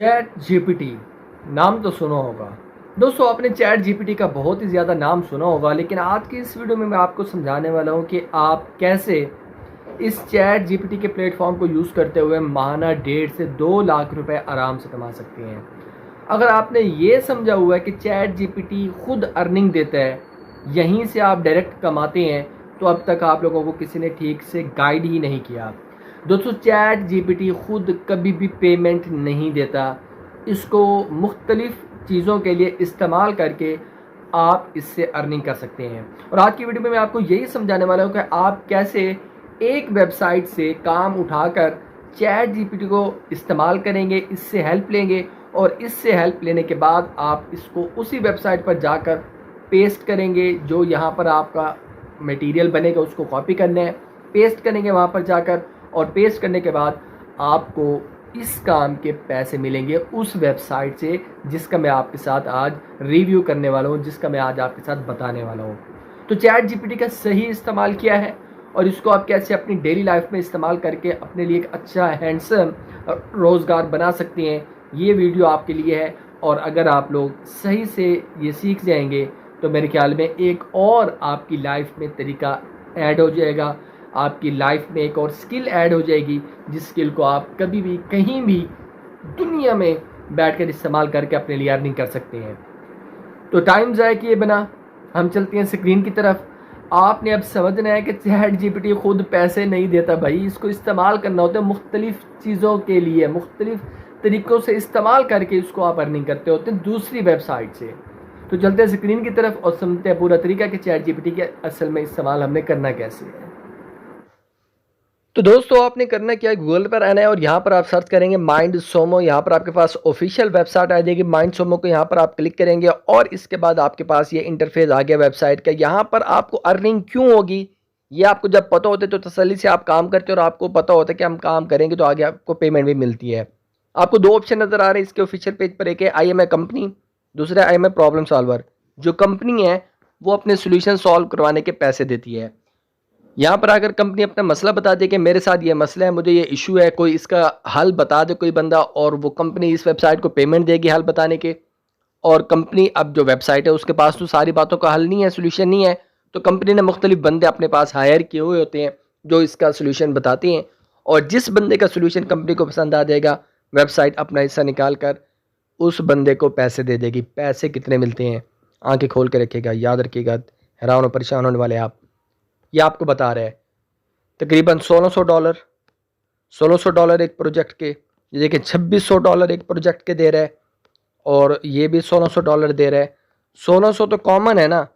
Chat GPT नाम तो सुना होगा। दोस्तों, आपने चैट जीपीटी का बहुत ही ज़्यादा नाम सुना होगा, लेकिन आज की इस वीडियो में मैं आपको समझाने वाला हूं कि आप कैसे इस चैट जीपीटी के प्लेटफॉर्म को यूज़ करते हुए माहाना 1.5 से 2 लाख रुपए आराम से कमा सकते हैं। अगर आपने ये समझा हुआ है कि चैट जीपीटी खुद अर्निंग देता है, यहीं से आप डायरेक्ट कमाते हैं, तो अब तक आप लोगों को किसी ने ठीक से गाइड ही नहीं किया। दोस्तों, चैट जीपीटी खुद कभी भी पेमेंट नहीं देता। इसको मुख्तलिफ चीज़ों के लिए इस्तेमाल करके आप इससे अर्निंग कर सकते हैं। और आज की वीडियो में मैं आपको यही समझाने वाला हूँ कि आप कैसे एक वेबसाइट से काम उठाकर चैट जीपीटी को इस्तेमाल करेंगे, इससे हेल्प लेंगे, और इससे हेल्प लेने के बाद आप इसको उसी वेबसाइट पर जाकर पेस्ट करेंगे। जो यहाँ पर आपका मटेरियल बनेगा उसको कॉपी करना है, पेस्ट करेंगे वहाँ पर जाकर, और पेस्ट करने के बाद आपको इस काम के पैसे मिलेंगे उस वेबसाइट से जिसका मैं आपके साथ आज रिव्यू करने वाला हूँ, जिसका मैं आज आपके साथ बताने वाला हूँ। तो चैट जीपीटी का सही इस्तेमाल किया है और इसको आप कैसे अपनी डेली लाइफ में इस्तेमाल करके अपने लिए एक अच्छा हैंडसम रोज़गार बना सकते हैं, ये वीडियो आपके लिए है। और अगर आप लोग सही से ये सीख जाएंगे तो मेरे ख्याल में एक और आपकी लाइफ में तरीका ऐड हो जाएगा, आपकी लाइफ में एक और स्किल ऐड हो जाएगी, जिस स्किल को आप कभी भी कहीं भी दुनिया में बैठकर इस्तेमाल करके अपने लिए अर्निंग कर सकते हैं। तो टाइम ज़ाया किए बिना हम चलते हैं स्क्रीन की तरफ। आपने अब समझना है कि चैट जीपीटी खुद पैसे नहीं देता भाई, इसको इस्तेमाल करना होता है मुख्तलिफ चीज़ों के लिए, मुख्तलिफ तरीक़ों से इस्तेमाल करके इसको आप अर्निंग करते होते हैं दूसरी वेबसाइट से। तो चलते हैं स्क्रीन की तरफ और समझते हैं पूरा तरीका कि चैट जीपीटी के असल में इस्तेमाल हमने करना कैसे है। तो दोस्तों, आपने करना क्या है, गूगल पर आना है और यहाँ पर आप सर्च करेंगे माइंड सोमो। यहाँ पर आपके पास ऑफिशियल वेबसाइट आ जाएगी माइंड सोमो को, यहाँ पर आप क्लिक करेंगे और इसके बाद आपके पास ये इंटरफेस आ गया वेबसाइट का। यहाँ पर आपको अर्निंग क्यों होगी ये आपको जब पता होता है तो तसल्ली से आप काम करते हैं, और आपको पता होता है कि हम काम करेंगे तो आगे आपको पेमेंट भी मिलती है। आपको दो ऑप्शन नज़र आ रहे हैं इसके ऑफिशियल पेज पर, एक है आई एम ए कंपनी, दूसरा I am a problem solver. जो कंपनी है वो अपने सोल्यूशन सॉल्व करवाने के पैसे देती है। यहाँ पर अगर कंपनी अपना मसला बता दे कि मेरे साथ ये मसला है, मुझे ये इशू है, कोई इसका हल बता दे कोई बंदा, और वो कंपनी इस वेबसाइट को पेमेंट देगी हल बताने के। और कंपनी अब जो वेबसाइट है उसके पास तो सारी बातों का हल नहीं है, सोल्यूशन नहीं है, तो कंपनी ने मुख्तलिफ बंदे अपने पास हायर किए हुए होते हैं जो इसका सोल्यूशन बताते हैं। और जिस बंदे का सोल्यूशन कंपनी को पसंद आ जाएगा, वेबसाइट अपना हिस्सा निकाल कर उस बंदे को पैसे दे देगी। पैसे कितने मिलते हैं आंखें खोल के रखिएगा, याद रखिएगा, हैरान और परेशान होने वाले आप। ये आपको बता रहे हैं तकरीबन $1600, $1600 एक प्रोजेक्ट के। ये देखिए $2600 एक प्रोजेक्ट के दे रहा है, और ये भी $1600 दे रहा है। 1600 तो कॉमन है ना,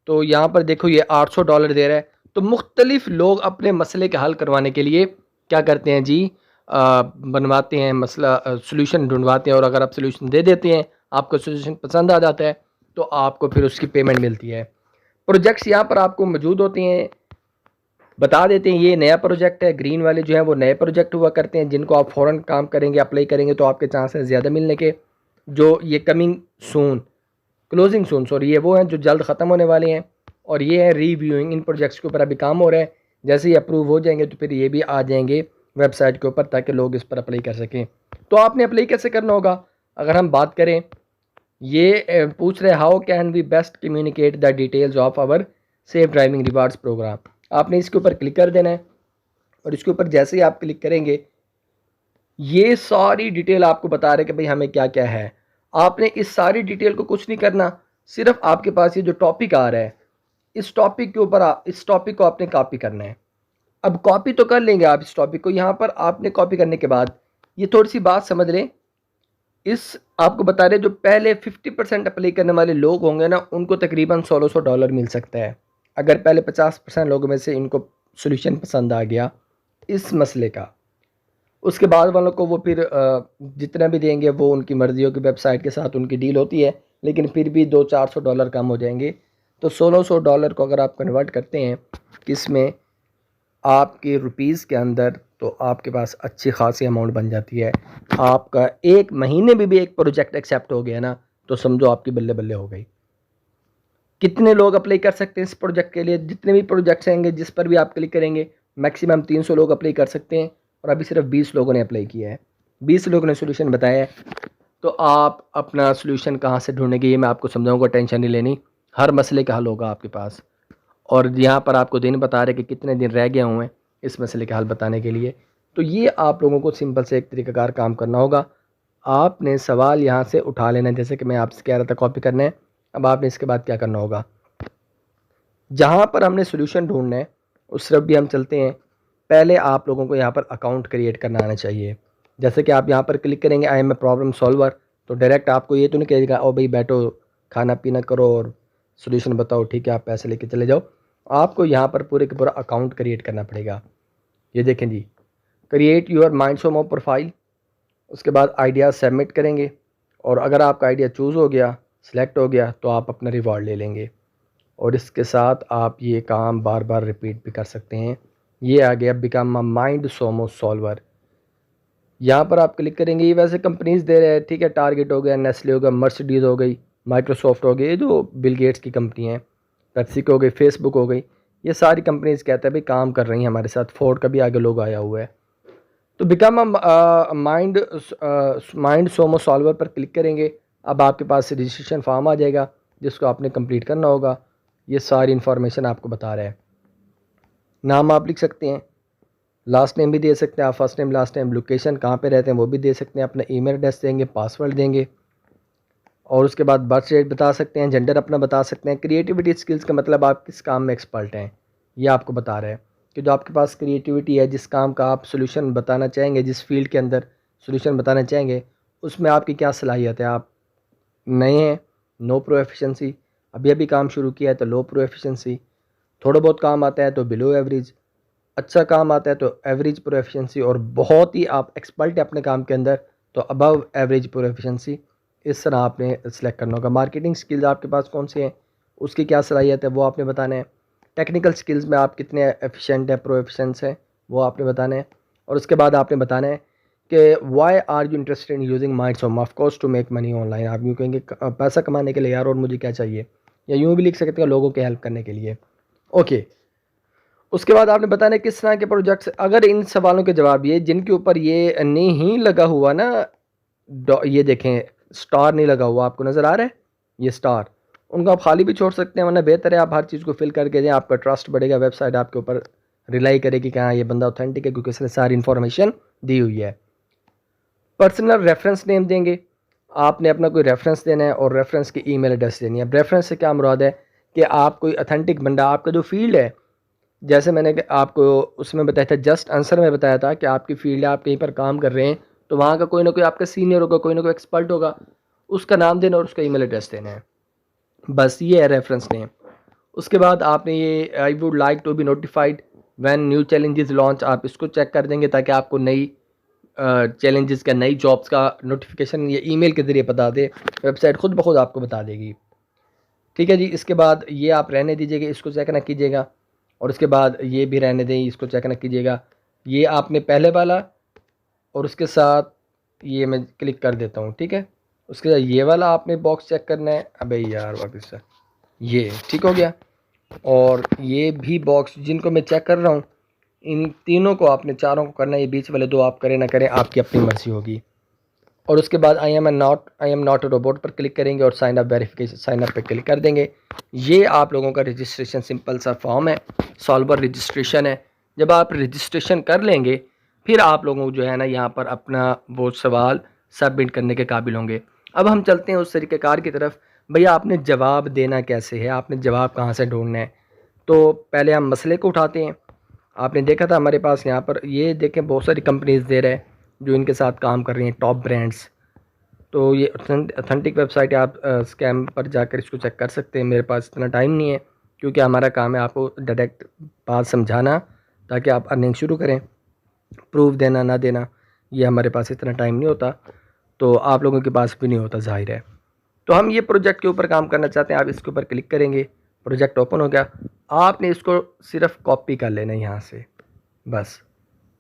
तो यहाँ पर देखो ये $800 दे रहा है। तो मुख्तलिफ लोग अपने मसले के हल करवाने के लिए क्या करते हैं जी, बनवाते हैं मसला, सोल्यूशन ढूंढवाते हैं, और अगर आप सोल्यूशन दे देते हैं, आपको सोल्यूशन पसंद आ जाता है, तो आपको फिर उसकी पेमेंट मिलती है। प्रोजेक्ट्स यहाँ पर आपको मौजूद होते हैं, बता देते हैं ये नया प्रोजेक्ट है। ग्रीन वाले जो है वो नए प्रोजेक्ट हुआ करते हैं, जिनको आप फ़ौरन काम करेंगे, अप्लाई करेंगे तो आपके चांसेस ज़्यादा मिलने के। जो ये कमिंग सून, क्लोजिंग सून सॉरी, ये वो हैं जो जल्द ख़त्म होने वाले हैं। और ये है रिव्यूइंग, इन प्रोजेक्ट्स के ऊपर अभी काम हो रहा है। जैसे ही अप्रूव हो जाएंगे तो फिर ये भी आ जाएंगे वेबसाइट के ऊपर, ताकि लोग इस पर अप्लाई कर सकें। तो आपने अप्लाई कैसे करना होगा, अगर हम बात करें, ये पूछ रहे how can we best communicate the details of our safe driving rewards program. आपने इसके ऊपर क्लिक कर देना है, और इसके ऊपर जैसे ही आप क्लिक करेंगे ये सारी डिटेल आपको बता रहे कि भाई हमें क्या क्या है। आपने इस सारी डिटेल को कुछ नहीं करना, सिर्फ आपके पास ये जो टॉपिक आ रहा है, इस टॉपिक के ऊपर इस टॉपिक को आपने कॉपी करना है। अब कॉपी तो कर लेंगे आप इस टॉपिक को, यहाँ पर आपने कॉपी करने के बाद ये थोड़ी सी बात समझ लें। इस आपको बता रहे जो पहले 50% अप्लाई करने वाले लोग होंगे ना, उनको तकरीबन $1600 मिल सकता है। अगर पहले 50% लोगों में से इनको सोल्यूशन पसंद आ गया इस मसले का, उसके बाद वालों को वो फिर जितना भी देंगे वो उनकी मर्जियों की वेबसाइट के साथ उनकी डील होती है, लेकिन फिर भी $200-400 कम हो जाएंगे। तो $1600 को अगर आप कन्वर्ट करते हैं किस में, आपके रुपीज़ के अंदर, तो आपके पास अच्छी खासी अमाउंट बन जाती है। आपका एक महीने में भी एक प्रोजेक्ट एक्सेप्ट हो गया ना, तो समझो आपकी बल्ले बल्ले हो गई। कितने लोग अप्लाई कर सकते हैं इस प्रोजेक्ट के लिए, जितने भी प्रोजेक्ट्स आएंगे जिस पर भी आप क्लिक करेंगे, मैक्सिमम 300 लोग अप्लाई कर सकते हैं, और अभी सिर्फ 20 लोगों ने अप्लाई किया है, 20 लोगों ने सोल्यूशन बताया है। तो आप अपना सॉल्यूशन कहाँ से ढूंढेंगे ये मैं आपको समझाऊंगा, टेंशन नहीं लेनी, हर मसले का हल होगा आपके पास। और यहाँ पर आपको दिन बता रहे कि कितने दिन रह गए हुए हैं इस मसले का हल बताने के लिए। तो ये आप लोगों को सिंपल से एक तरीक़ाकार काम करना होगा। आपने सवाल यहाँ से उठा लेना है, जैसे कि मैं आपसे कह रहा था कॉपी करना है। अब आपने इसके बाद क्या करना होगा, जहाँ पर हमने सोल्यूशन ढूंढना है उस तरफ भी हम चलते हैं। पहले आप लोगों को यहाँ पर अकाउंट क्रिएट करना आना चाहिए। जैसे कि आप यहाँ पर क्लिक करेंगे I am a problem solver, तो डायरेक्ट आपको ये तो नहीं कहेगा ओ भाई बैठो खाना पीना करो और सोल्यूशन बताओ, ठीक है आप पैसे लेके चले जाओ। आपको यहाँ पर पूरे का पूरा अकाउंट क्रिएट करना पड़ेगा। ये देखें जी, क्रिएट योर माइंडसोमो प्रोफाइल, उसके बाद आइडिया सबमिट करेंगे और अगर आपका आइडिया चूज़ हो गया, सिलेक्ट हो गया, तो आप अपना रिवॉर्ड ले लेंगे। और इसके साथ आप ये काम बार बार रिपीट भी कर सकते हैं। ये आ गया बिकम अ माइंडसोमो सॉल्वर। यहाँ पर आप क्लिक करेंगे, ये वैसे कंपनीज दे रहे हैं, ठीक है, टारगेट हो गया, नेस्ले हो गया, मर्सिडीज़ हो गई, माइक्रोसॉफ्ट हो गई, ये जो बिल गेट्स की कंपनी है, पेप्सिको हो गई, फेसबुक हो गई, ये सारी कंपनीज कहते हैं भाई काम कर रही हैं हमारे साथ। फोर्ड का भी आगे लोग आया हुआ है। तो बिकम माइंड सोमो सॉल्वर पर क्लिक करेंगे। अब आपके पास रजिस्ट्रेशन फॉर्म आ जाएगा जिसको आपने कंप्लीट करना होगा। ये सारी इन्फॉर्मेशन आपको बता रहा है। नाम आप लिख सकते हैं, लास्ट नेम भी दे सकते हैं आप, first name last name, location कहाँ पे रहते हैं वो भी दे सकते हैं, अपना ईमेल एड्रेस देंगे, पासवर्ड देंगे और उसके बाद बर्थ डेट बता सकते हैं, जेंडर अपना बता सकते हैं। क्रिएटिविटी स्किल्स का मतलब आप किस काम में एक्सपर्ट हैं ये आपको बता रहा है कि जो आपके पास क्रिएटिविटी है, जिस काम का आप सोल्यूशन बताना चाहेंगे, जिस फील्ड के अंदर सोल्यूशन बताना चाहेंगे, उसमें आपकी क्या सलाहियत है। आप नए हैं, नो प्रो एफिशिएंसी, अभी अभी काम शुरू किया है तो लो प्रो एफिशिएंसी, थोड़ा बहुत काम आता है तो बिलो एवरेज, अच्छा काम आता है तो एवरेज प्रो एफिशिएंसी, और बहुत ही आप एक्सपर्ट है अपने काम के अंदर तो अबव एवरेज प्रो एफिशिएंसी। इस तरह आपने सेलेक्ट करना होगा। मार्केटिंग स्किल्स आपके पास कौन से हैं, उसकी क्या सलाहियत है वो आपने बताना है। टेक्निकल स्किल्स में आप कितने एफिशिएंट हैं, प्रो एफिशिएंस हैं, वो आपने बताना है। और उसके बाद आपने बताना है कि why are you interested in using MindSumo, of course to make money online. आप यूँ कहेंगे पैसा कमाने के लिए यार, और मुझे क्या चाहिए, या यूँ भी लिख सकते हैं लोगों की हेल्प करने के लिए। ओके, उसके बाद आपने बताना है किस तरह के प्रोजेक्ट्स। अगर इन सवालों के जवाब ये जिनके ऊपर ये नहीं लगा हुआ ना, ये देखें स्टार नहीं लगा हुआ, आपको नज़र आ रहा है ये स्टार, उनको आप खाली भी छोड़ सकते हैं, वरना बेहतर है आप हर चीज़ को फिल करके दें, आपका ट्रस्ट बढ़ेगा, वेबसाइट आपके ऊपर रिलाई करेगी कि हाँ ये बंदा ऑथेंटिक है क्योंकि इसने सारी इन्फॉर्मेशन दी हुई है। पर्सनल रेफरेंस नेम देंगे, आपने अपना कोई रेफरेंस देना है और रेफरेंस की ईमेल एड्रेस देनी है। रेफरेंस से क्या मुराद है कि आप कोई ऑथेंटिक बंदा, आपका जो फील्ड है, जैसे मैंने आपको उसमें बताया था, जस्ट आंसर में बताया था कि आपकी फील्ड है, आप कहीं पर काम कर रहे हैं तो वहाँ का कोई ना कोई आपका सीनियर होगा, कोई ना कोई एक्सपर्ट होगा, उसका नाम देना और उसका ईमेल एड्रेस देना है, बस ये है रेफरेंस नेम। उसके बाद आपने ये I would like to be notified when new challenges launch, आप इसको चेक कर देंगे ताकि आपको नई चैलेंजेस का, नई जॉब्स का नोटिफिकेशन ये ईमेल के ज़रिए बता दे, वेबसाइट खुद ब खुद आपको बता देगी। ठीक है जी, इसके बाद ये आप रहने दीजिएगा, इसको चेक ना कीजिएगा, और उसके बाद ये भी रहने दें, इसको चेक ना कीजिएगा। ये आपने पहले वाला और उसके साथ ये मैं क्लिक कर देता हूँ, ठीक है। उसके बाद ये वाला आपने बॉक्स चेक करना है, अबे यार वापस से ये ठीक हो गया। और ये भी बॉक्स जिनको मैं चेक कर रहा हूँ, इन तीनों को आपने, चारों को करना है, ये बीच वाले दो आप करें ना करें आपकी अपनी मर्ज़ी होगी। और उसके बाद I am not a robot पर क्लिक करेंगे और sign up verification, sign up पर क्लिक कर देंगे। ये आप लोगों का रजिस्ट्रेशन सिंपल सा फॉर्म है, सॉल्वर रजिस्ट्रेशन है। जब आप रजिस्ट्रेशन कर लेंगे फिर आप लोगों को जो है ना यहाँ पर अपना वो सवाल सबमिट करने के काबिल होंगे। अब हम चलते हैं उस तरीक़ेकार की तरफ। भैया आपने जवाब देना कैसे है, आपने जवाब कहाँ से ढूंढना है। तो पहले हम मसले को उठाते हैं। आपने देखा था हमारे पास यहाँ पर ये देखें बहुत सारी कंपनीज दे रहे हैं जो इनके साथ काम कर रही हैं, टॉप ब्रांड्स। तो ये ऑथेंटिक वेबसाइट है, आप स्कैम पर जाकर इसको चेक कर सकते हैं। मेरे पास इतना टाइम नहीं है क्योंकि हमारा काम है आपको डायरेक्ट बात समझाना ताकि आप अर्निंग शुरू करें। प्रूफ देना ना देना ये हमारे पास इतना टाइम नहीं होता, तो आप लोगों के पास भी नहीं होता, ज़ाहिर है। तो हम ये प्रोजेक्ट के ऊपर काम करना चाहते हैं, आप इसके ऊपर क्लिक करेंगे, प्रोजेक्ट ओपन हो गया। आपने इसको सिर्फ कॉपी कर लेना है यहाँ से, बस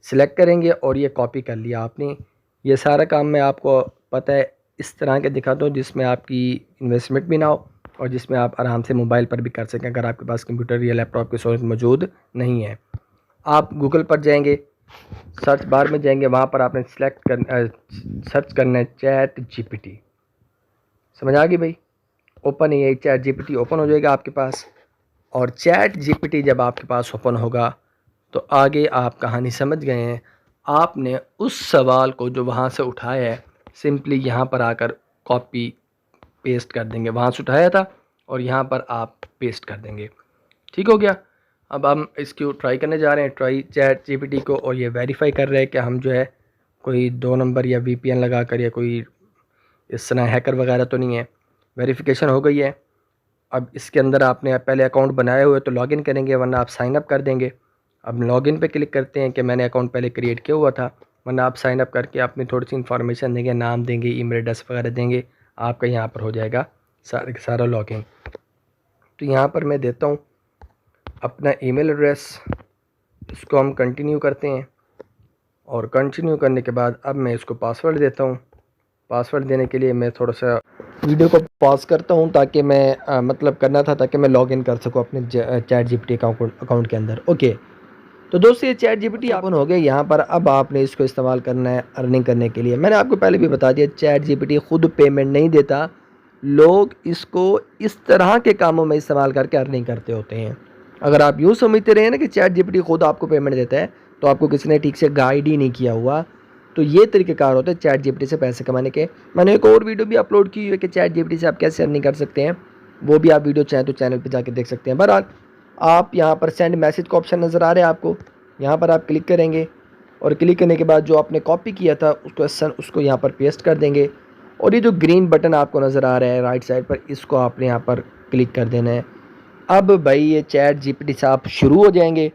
सिलेक्ट करेंगे और ये कॉपी कर लिया आपने। ये सारा काम मैं आपको पता है इस तरह के दिखाता हूँ जिसमें आपकी इन्वेस्टमेंट भी ना हो और जिसमें आप आराम से मोबाइल पर भी कर सकें अगर आपके पास कंप्यूटर या लैपटॉप की सहूलत मौजूद नहीं है। आप गूगल पर जाएंगे, सर्च बार में जाएंगे, वहाँ पर आपने सर्च करना है चैट जीपीटी। समझ आ गई भाई? ओपन है चैट जीपीटी, ओपन हो जाएगा आपके पास। और चैट जीपीटी जब आपके पास ओपन होगा तो आगे आप कहानी समझ गए हैं। आपने उस सवाल को जो वहाँ से उठाया है सिंपली यहाँ पर आकर कॉपी पेस्ट कर देंगे, वहाँ से उठाया था और यहाँ पर आप पेस्ट कर देंगे। ठीक हो गया। अब हम इसको ट्राई करने जा रहे हैं, ट्राई चैट जीपीटी को, और ये वेरीफाई कर रहे हैं कि हम जो है कोई 2 नंबर या वीपीएन लगा कर या कोई इस तरह हैकर वगैरह तो नहीं है। वेरिफिकेशन हो गई है। अब इसके अंदर आपने पहले अकाउंट बनाए हुए तो लॉगिन करेंगे, वरना आप साइन अप कर देंगे। अब लॉगिन पे क्लिक करते हैं कि मैंने अकाउंट पहले क्रिएट किया हुआ था, वरना आप साइन अप करके अपनी थोड़ी सी इन्फॉर्मेशन देंगे, नाम देंगे, ईमेल एड्रेस वगैरह देंगे, आपका यहाँ पर हो जाएगा सारा लॉगिन। तो यहाँ पर मैं देता हूँ अपना ईमेल एड्रेस, इसको हम कंटिन्यू करते हैं और कंटिन्यू करने के बाद अब मैं इसको पासवर्ड देता हूँ। पासवर्ड देने के लिए मैं थोड़ा सा वीडियो को पॉज करता हूँ ताकि मैं मतलब करना था ताकि मैं लॉगिन कर सकूँ अपने चैट जीपीटी अकाउंट के अंदर। ओके, तो दोस्तों ये चैट जीपीटी ओपन हो गया यहाँ पर। अब आपने इसको इस्तेमाल करना है अर्निंग करने के लिए। मैंने आपको पहले भी बता दिया चैट जीपीटी खुद पेमेंट नहीं देता, लोग इसको इस तरह के कामों में इस्तेमाल करके अर्निंग करते होते हैं। अगर आप यूँ समझते रहे ना कि चैट जीपीटी खुद आपको पेमेंट देता है तो आपको किसी ने ठीक से गाइड ही नहीं किया हुआ। तो ये तरीक़ेकार होते हैं चैट जीपीटी से पैसे कमाने के। मैंने एक और वीडियो भी अपलोड की हुई है कि चैट जीपीटी से आप कैसे अर्निंग कर सकते हैं, वो भी आप वीडियो चाहें तो चैनल पे जाके देख सकते हैं। बहरहाल आप यहाँ पर सेंड मैसेज का ऑप्शन नज़र आ रहा है आपको, यहाँ पर आप क्लिक करेंगे और क्लिक करने के बाद जो आपने कॉपी किया था उसको यहाँ पर पेस्ट कर देंगे। और ये जो ग्रीन बटन आपको नज़र आ रहा है राइट साइड पर, इसको आपने यहाँ पर क्लिक कर देना है। अब भाई ये चैट जीपीटी से आप शुरू हो जाएंगे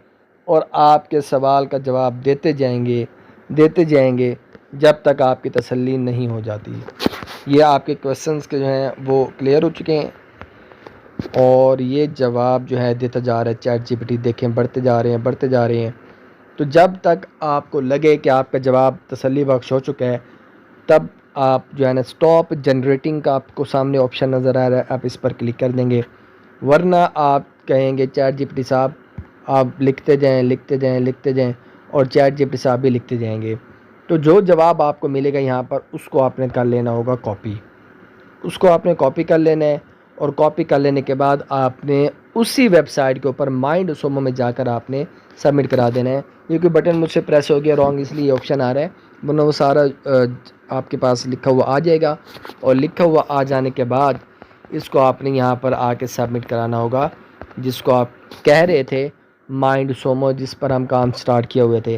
और आपके सवाल का जवाब देते जाएंगे जब तक आपकी तसल्ली नहीं हो जाती। ये आपके क्वेश्चंस के जो हैं वो क्लियर हो चुके हैं और ये जवाब जो है देता जा रहा है चैट जीपीटी। देखें बढ़ते जा रहे हैं। तो जब तक आपको लगे कि आपका जवाब तसल्ली बख्श हो चुका है तब आप जो है ना स्टॉप जनरेटिंग का आपको सामने ऑप्शन नज़र आ रहा है, आप इस पर क्लिक कर देंगे। वरना आप कहेंगे चैट जीपीटी साहब आप लिखते जाएं और चैट जीपीटी साहब भी लिखते जाएंगे। तो जो जवाब आपको मिलेगा यहाँ पर उसको आपने कर लेना होगा कॉपी, उसको आपने कॉपी कर लेना है। और कॉपी कर लेने के बाद आपने उसी वेबसाइट के ऊपर माइंड सोमो में जाकर आपने सबमिट करा देना है। क्योंकि बटन मुझसे प्रेस हो गया रॉन्ग, इसलिए ऑप्शन आ रहा है, वरना वो सारा आपके पास लिखा हुआ आ जाएगा। और लिखा हुआ आ जाने के बाद इसको आपने यहाँ पर आके सबमिट कराना होगा, जिसको आप कह रहे थे माइंड सोमो, जिस पर हम काम स्टार्ट किए हुए थे।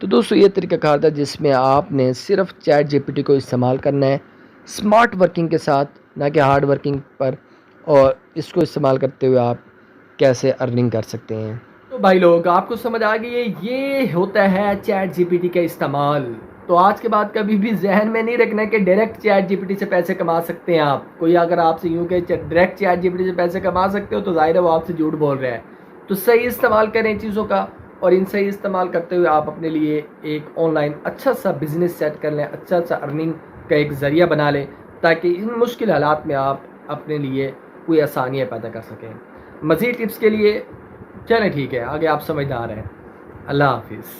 तो दोस्तों ये तरीक़ाकार था जिसमें आपने सिर्फ चैट जीपीटी को इस्तेमाल करना है स्मार्ट वर्किंग के साथ, ना कि हार्ड वर्किंग पर। और इसको इस्तेमाल करते हुए आप कैसे अर्निंग कर सकते हैं। तो भाई लोग आपको समझ आ गई है, ये होता है चैट जीपीटी का इस्तेमाल। तो आज के बाद कभी भी जहन में नहीं रखना कि डायरेक्ट चैट जीपीटी से पैसे कमा सकते हैं आप। कोई अगर आपसे यूँ कि डायरेक्ट चैट जीपीटी से पैसे कमा सकते हो तो जाहिर है वो आपसे झूठ बोल रहा है। तो सही इस्तेमाल करें इन चीज़ों का, और इन सही इस्तेमाल करते हुए आप अपने लिए एक ऑनलाइन अच्छा सा बिजनेस सेट कर लें, अच्छा सा अर्निंग का एक ज़रिया बना लें, ताकि इन मुश्किल हालात में आप अपने लिए कोई आसानियाँ पैदा कर सकें। मज़ीद टिप्स के लिए चलें ठीक है, आगे आप समझदार हैं। अल्लाह हाफिज़।